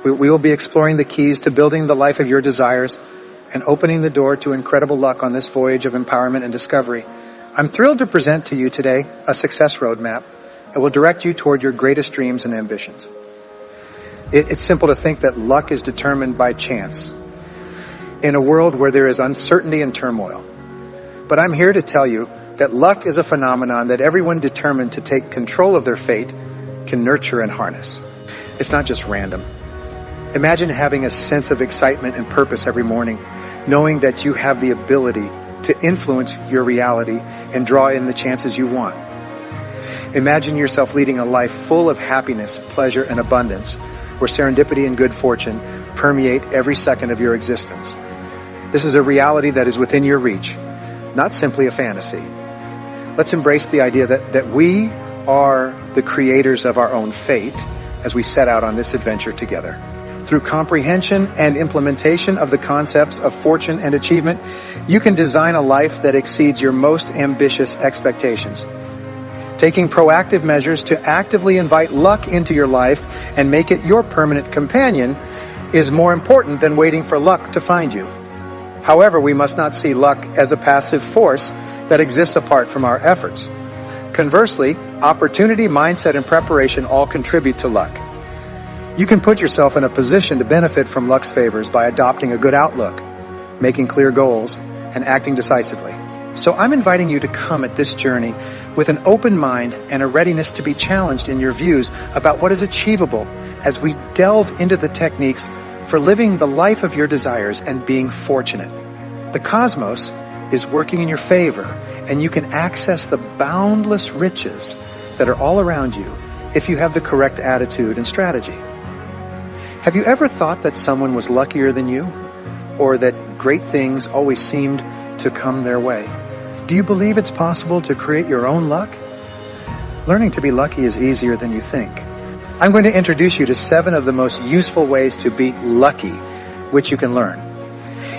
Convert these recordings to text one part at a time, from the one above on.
We will be exploring the keys to building the life of your desires and opening the door to incredible luck on this voyage of empowerment and discovery. I'm thrilled to present to you today a success roadmap that will direct you toward your greatest dreams and ambitions. It's simple to think that luck is determined by chance in a world where there is uncertainty and turmoil. But I'm here to tell you that luck is a phenomenon that everyone determined to take control of their fate can nurture and harness. It's not just random. Imagine having a sense of excitement and purpose every morning, knowing that you have the ability to influence your reality and draw in the chances you want. Imagine yourself leading a life full of happiness, pleasure, and abundance, where serendipity and good fortune permeate every second of your existence. This is a reality that is within your reach, not simply a fantasy. Let's embrace the idea that we are the creators of our own fate as we set out on this adventure together. Through comprehension and implementation of the concepts of fortune and achievement, you can design a life that exceeds your most ambitious expectations. Taking proactive measures to actively invite luck into your life and make it your permanent companion is more important than waiting for luck to find you. However, we must not see luck as a passive force that exists apart from our efforts. Conversely, opportunity, mindset, and preparation all contribute to luck. You can put yourself in a position to benefit from luck's favors by adopting a good outlook, making clear goals, and acting decisively. So I'm inviting you to come at this journey with an open mind and a readiness to be challenged in your views about what is achievable as we delve into the techniques for living the life of your desires and being fortunate. The cosmos is working in your favor, and you can access the boundless riches that are all around you if you have the correct attitude and strategy. Have you ever thought that someone was luckier than you, or that great things always seemed to come their way? Do you believe it's possible to create your own luck? Learning to be lucky is easier than you think. I'm going to introduce you to 7 of the most useful ways to be lucky, which you can learn.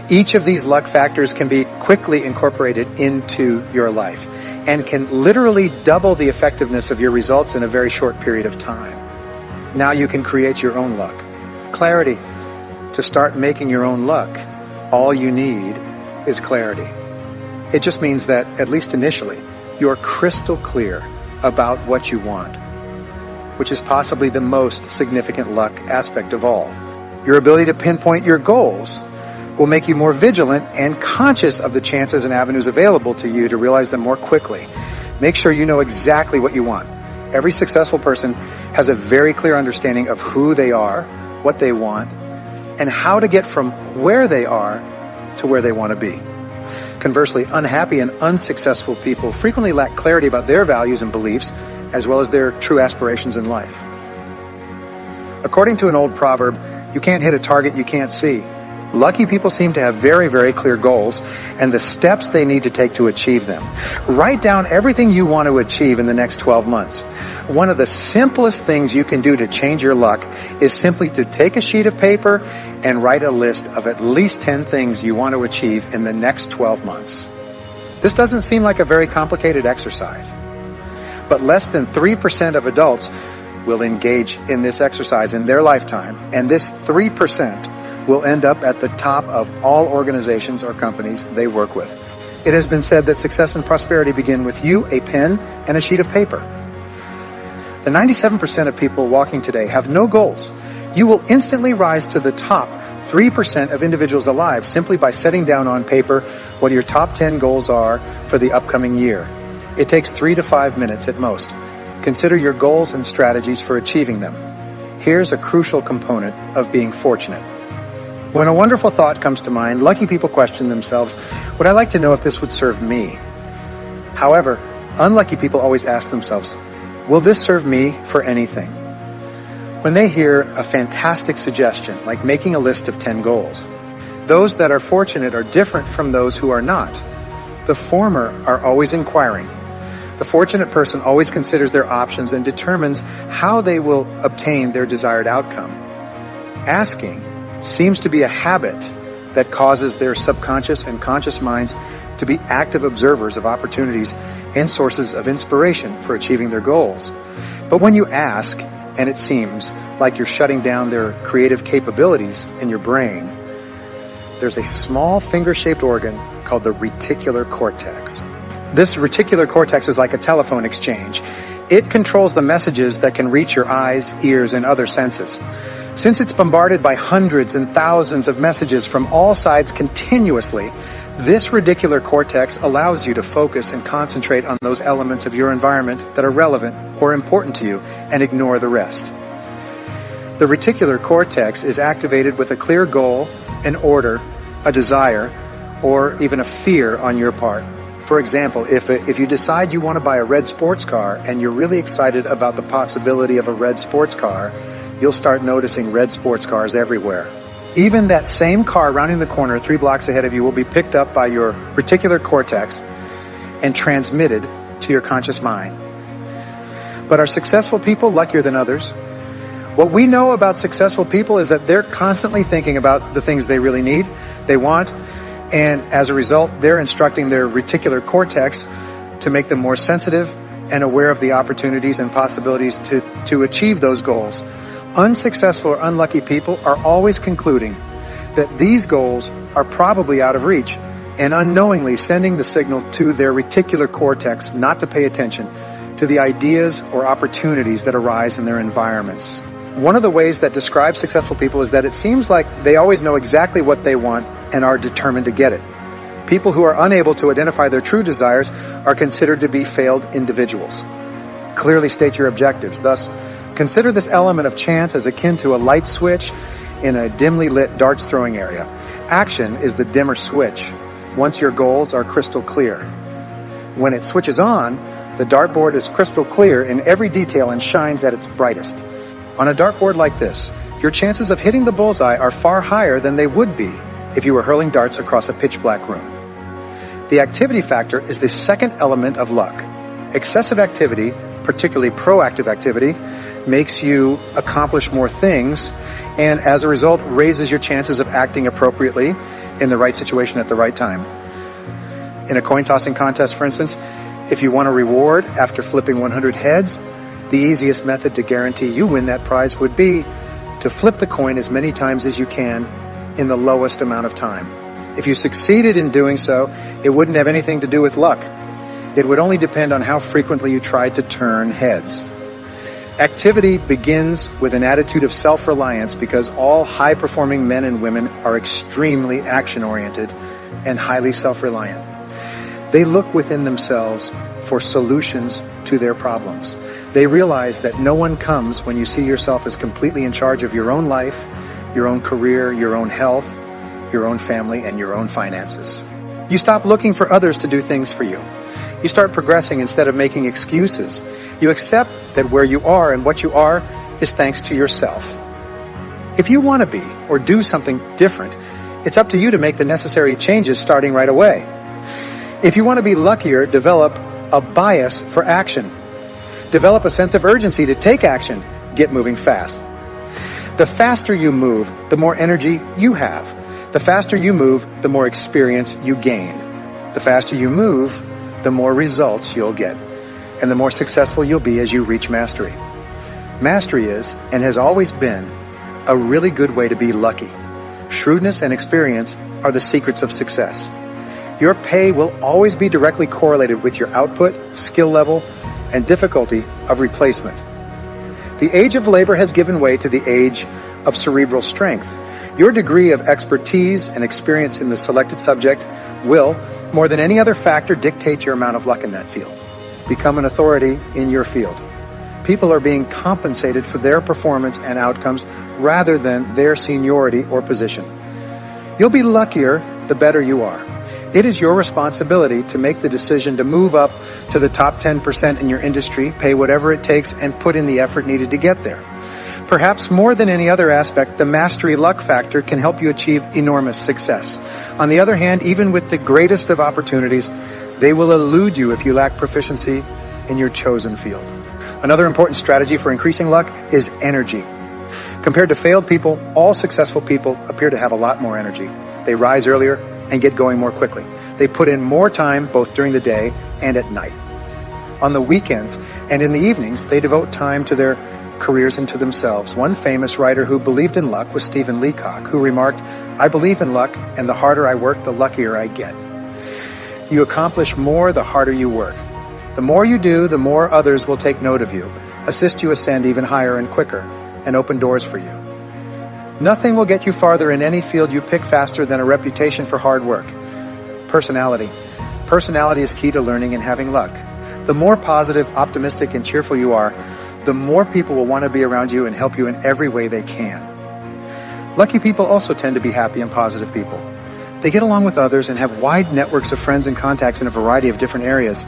Each of these luck factors can be quickly incorporated into your life and can literally double the effectiveness of your results in a very short period of time. Now you can create your own luck. Clarity. To start making your own luck, all you need is clarity. It just means that, at least initially, you're crystal clear about what you want, which is possibly the most significant luck aspect of all. Your ability to pinpoint your goals will make you more vigilant and conscious of the chances and avenues available to you to realize them more quickly. Make sure you know exactly what you want. Every successful person has a very clear understanding of who they are, what they want, and how to get from where they are to where they want to be. Conversely, unhappy and unsuccessful people frequently lack clarity about their values and beliefs, as well as their true aspirations in life. According to an old proverb, you can't hit a target you can't see. Lucky people seem to have very, very clear goals and the steps they need to take to achieve them. Write down everything you want to achieve in the next 12 months. One of the simplest things you can do to change your luck is simply to take a sheet of paper and write a list of at least 10 things you want to achieve in the next 12 months. This doesn't seem like a very complicated exercise, but less than 3% of adults will engage in this exercise in their lifetime, and this 3% will end up at the top of all organizations or companies they work with. It has been said that success and prosperity begin with you, a pen, and a sheet of paper. The 97% of people walking today have no goals. You will instantly rise to the top 3% of individuals alive simply by setting down on paper what your top 10 goals are for the upcoming year. It takes 3 to 5 minutes at most. Consider your goals and strategies for achieving them. Here's a crucial component of being fortunate. When a wonderful thought comes to mind, lucky people question themselves, would I like to know if this would serve me? However, unlucky people always ask themselves, will this serve me for anything? When they hear a fantastic suggestion, like making a list of 10 goals, those that are fortunate are different from those who are not. The former are always inquiring. The fortunate person always considers their options and determines how they will obtain their desired outcome. Asking seems to be a habit that causes their subconscious and conscious minds to be active observers of opportunities and sources of inspiration for achieving their goals. But when you ask, and it seems like you're shutting down their creative capabilities in your brain, there's a small finger-shaped organ called the reticular cortex. This reticular cortex is like a telephone exchange. It controls the messages that can reach your eyes, ears, and other senses. Since it's bombarded by hundreds and thousands of messages from all sides continuously, this reticular cortex allows you to focus and concentrate on those elements of your environment that are relevant or important to you and ignore the rest. The reticular cortex is activated with a clear goal, an order, a desire, or even a fear on your part. For example, if you decide you want to buy a red sports car and you're really excited about the possibility of a red sports car, you'll start noticing red sports cars everywhere. Even that same car rounding the corner 3 blocks ahead of you will be picked up by your reticular cortex and transmitted to your conscious mind. But are successful people luckier than others? What we know about successful people is that they're constantly thinking about the things they really need, they want, and as a result, they're instructing their reticular cortex to make them more sensitive and aware of the opportunities and possibilities to achieve those goals. Unsuccessful or unlucky people are always concluding that these goals are probably out of reach and unknowingly sending the signal to their reticular cortex not to pay attention to the ideas or opportunities that arise in their environments. One of the ways that describes successful people is that it seems like they always know exactly what they want and are determined to get it. People who are unable to identify their true desires are considered to be failed individuals. Clearly state your objectives. Thus, consider this element of chance as akin to a light switch in a dimly lit darts throwing area. Action is the dimmer switch once your goals are crystal clear. When it switches on, the dartboard is crystal clear in every detail and shines at its brightest. On a dartboard like this, your chances of hitting the bullseye are far higher than they would be if you were hurling darts across a pitch black room. The activity factor is the second element of luck. Excessive activity, particularly proactive activity, makes you accomplish more things and as a result raises your chances of acting appropriately in the right situation at the right time. In a coin tossing contest, for instance, if you want a reward after flipping 100 heads, the easiest method to guarantee you win that prize would be to flip the coin as many times as you can in the lowest amount of time. If you succeeded in doing so, it wouldn't have anything to do with luck. It would only depend on how frequently you tried to turn heads. Activity begins with an attitude of self-reliance because all high-performing men and women are extremely action-oriented and highly self-reliant. They look within themselves for solutions to their problems. They realize that no one comes when you see yourself as completely in charge of your own life, your own career, your own health, your own family, and your own finances. You stop looking for others to do things for you. You start progressing instead of making excuses. You accept that where you are and what you are is thanks to yourself. If you want to be or do something different, it's up to you to make the necessary changes starting right away. If you want to be luckier, develop a bias for action. Develop a sense of urgency to take action. Get moving fast. The faster you move, the more energy you have. The faster you move, the more experience you gain. The faster you move, the more results you'll get. And the more successful you'll be as you reach mastery. Mastery is, and has always been, a really good way to be lucky. Shrewdness and experience are the secrets of success. Your pay will always be directly correlated with your output, skill level, and difficulty of replacement. The age of labor has given way to the age of cerebral strength. Your degree of expertise and experience in the selected subject will, more than any other factor, dictate your amount of luck in that field. Become an authority in your field. People are being compensated for their performance and outcomes rather than their seniority or position. You'll be luckier the better you are. It is your responsibility to make the decision to move up to the top 10% in your industry, pay whatever it takes, and put in the effort needed to get there. Perhaps more than any other aspect, the mastery luck factor can help you achieve enormous success. On the other hand, even with the greatest of opportunities, they will elude you if you lack proficiency in your chosen field. Another important strategy for increasing luck is energy. Compared to failed people, all successful people appear to have a lot more energy. They rise earlier and get going more quickly. They put in more time both during the day and at night. On the weekends and in the evenings, they devote time to their careers into themselves. One famous writer who believed in luck was Stephen Leacock, who remarked, "I believe in luck, and the harder I work, the luckier I get." You accomplish more the harder you work. The more you do, the more others will take note of you, assist you ascend even higher and quicker, and open doors for you. Nothing will get you farther in any field you pick faster than a reputation for hard work. Personality. Personality is key to learning and having luck. The more positive, optimistic, and cheerful you are, the more people will want to be around you and help you in every way they can. Lucky people also tend to be happy and positive people. They get along with others and have wide networks of friends and contacts in a variety of different areas.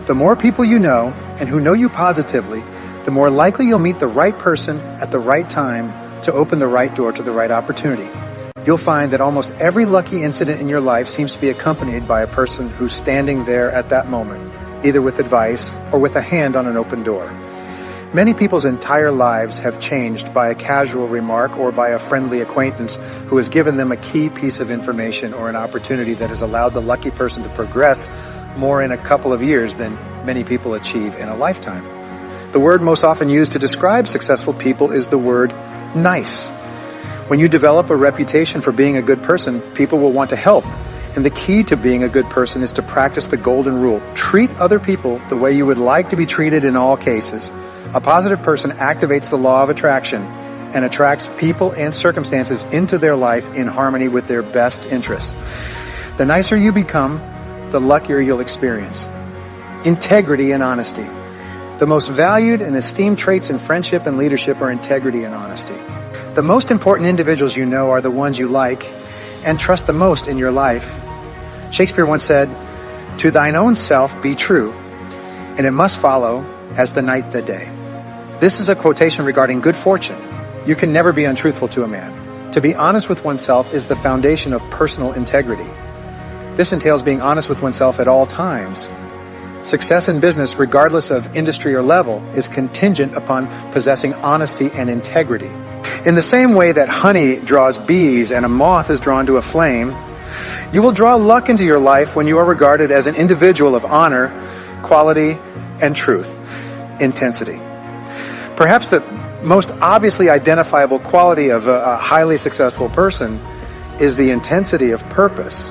The more people you know and who know you positively, the more likely you'll meet the right person at the right time to open the right door to the right opportunity. You'll find that almost every lucky incident in your life seems to be accompanied by a person who's standing there at that moment, either with advice or with a hand on an open door. Many people's entire lives have changed by a casual remark or by a friendly acquaintance who has given them a key piece of information or an opportunity that has allowed the lucky person to progress more in a couple of years than many people achieve in a lifetime. The word most often used to describe successful people is the word nice. When you develop a reputation for being a good person, people will want to help. And the key to being a good person is to practice the golden rule. Treat other people the way you would like to be treated in all cases. A positive person activates the law of attraction and attracts people and circumstances into their life in harmony with their best interests. The nicer you become, the luckier you'll experience. Integrity and honesty. The most valued and esteemed traits in friendship and leadership are integrity and honesty. The most important individuals you know are the ones you like and trust the most in your life. Shakespeare once said, "To thine own self be true, and it must follow as the night the day." This is a quotation regarding good fortune. You can never be untruthful to a man. To be honest with oneself is the foundation of personal integrity. This entails being honest with oneself at all times. Success in business, regardless of industry or level, is contingent upon possessing honesty and integrity. In the same way that honey draws bees and a moth is drawn to a flame, you will draw luck into your life when you are regarded as an individual of honor, quality, and truth, intensity. Perhaps the most obviously identifiable quality of a highly successful person is the intensity of purpose.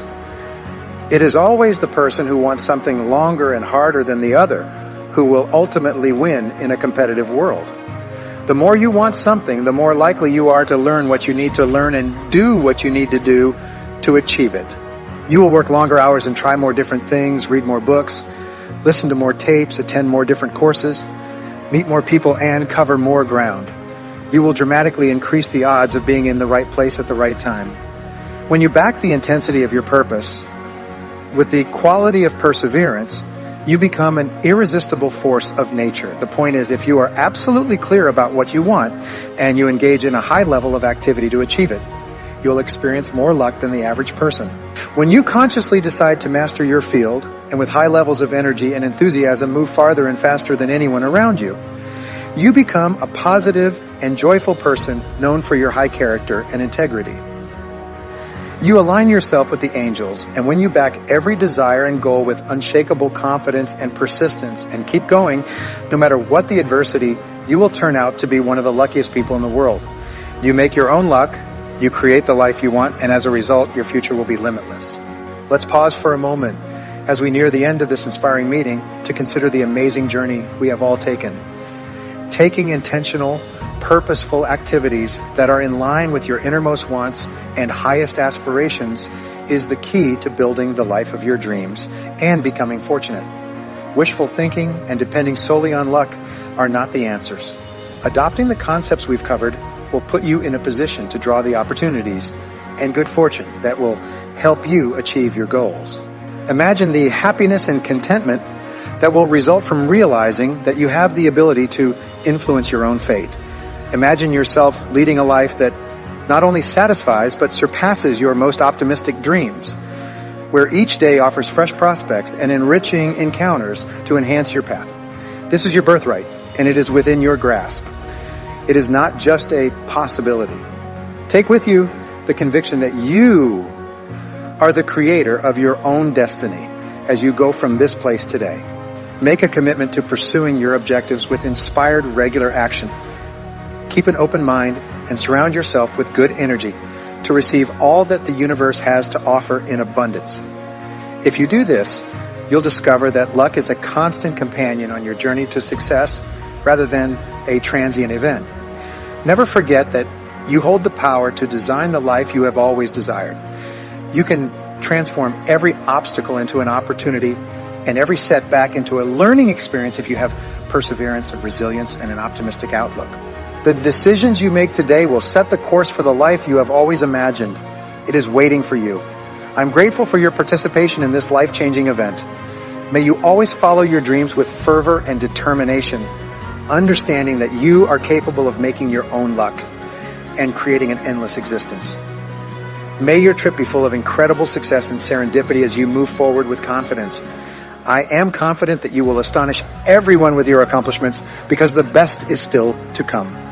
It is always the person who wants something longer and harder than the other who will ultimately win in a competitive world. The more you want something, the more likely you are to learn what you need to learn and do what you need to do to achieve it. You will work longer hours and try more different things, read more books, listen to more tapes, attend more different courses, meet more people, and cover more ground. You will dramatically increase the odds of being in the right place at the right time. When you back the intensity of your purpose with the quality of perseverance, you become an irresistible force of nature. The point is, if you are absolutely clear about what you want and you engage in a high level of activity to achieve it, you'll experience more luck than the average person. When you consciously decide to master your field and with high levels of energy and enthusiasm move farther and faster than anyone around you, you become a positive and joyful person known for your high character and integrity. You align yourself with the angels, and when you back every desire and goal with unshakable confidence and persistence and keep going, no matter what the adversity, you will turn out to be one of the luckiest people in the world. You make your own luck, you create the life you want, and as a result, your future will be limitless. Let's pause for a moment as we near the end of this inspiring meeting to consider the amazing journey we have all taken. Taking intentional, purposeful activities that are in line with your innermost wants and highest aspirations is the key to building the life of your dreams and becoming fortunate. Wishful thinking and depending solely on luck are not the answers. Adopting the concepts we've covered will put you in a position to draw the opportunities and good fortune that will help you achieve your goals. Imagine the happiness and contentment that will result from realizing that you have the ability to influence your own fate. Imagine yourself leading a life that not only satisfies but surpasses your most optimistic dreams, where each day offers fresh prospects and enriching encounters to enhance your path. This is your birthright, and it is within your grasp. It is not just a possibility. Take with you the conviction that you are the creator of your own destiny as you go from this place today. Make a commitment to pursuing your objectives with inspired regular action. Keep an open mind and surround yourself with good energy to receive all that the universe has to offer in abundance. If you do this, you'll discover that luck is a constant companion on your journey to success rather than a transient event. Never forget that you hold the power to design the life you have always desired. You can transform every obstacle into an opportunity and every setback into a learning experience if you have perseverance, and resilience, and an optimistic outlook. The decisions you make today will set the course for the life you have always imagined. It is waiting for you. I'm grateful for your participation in this life-changing event. May you always follow your dreams with fervor and determination, understanding that you are capable of making your own luck and creating an endless existence. May your trip be full of incredible success and serendipity as you move forward with confidence. I am confident that you will astonish everyone with your accomplishments because the best is still to come.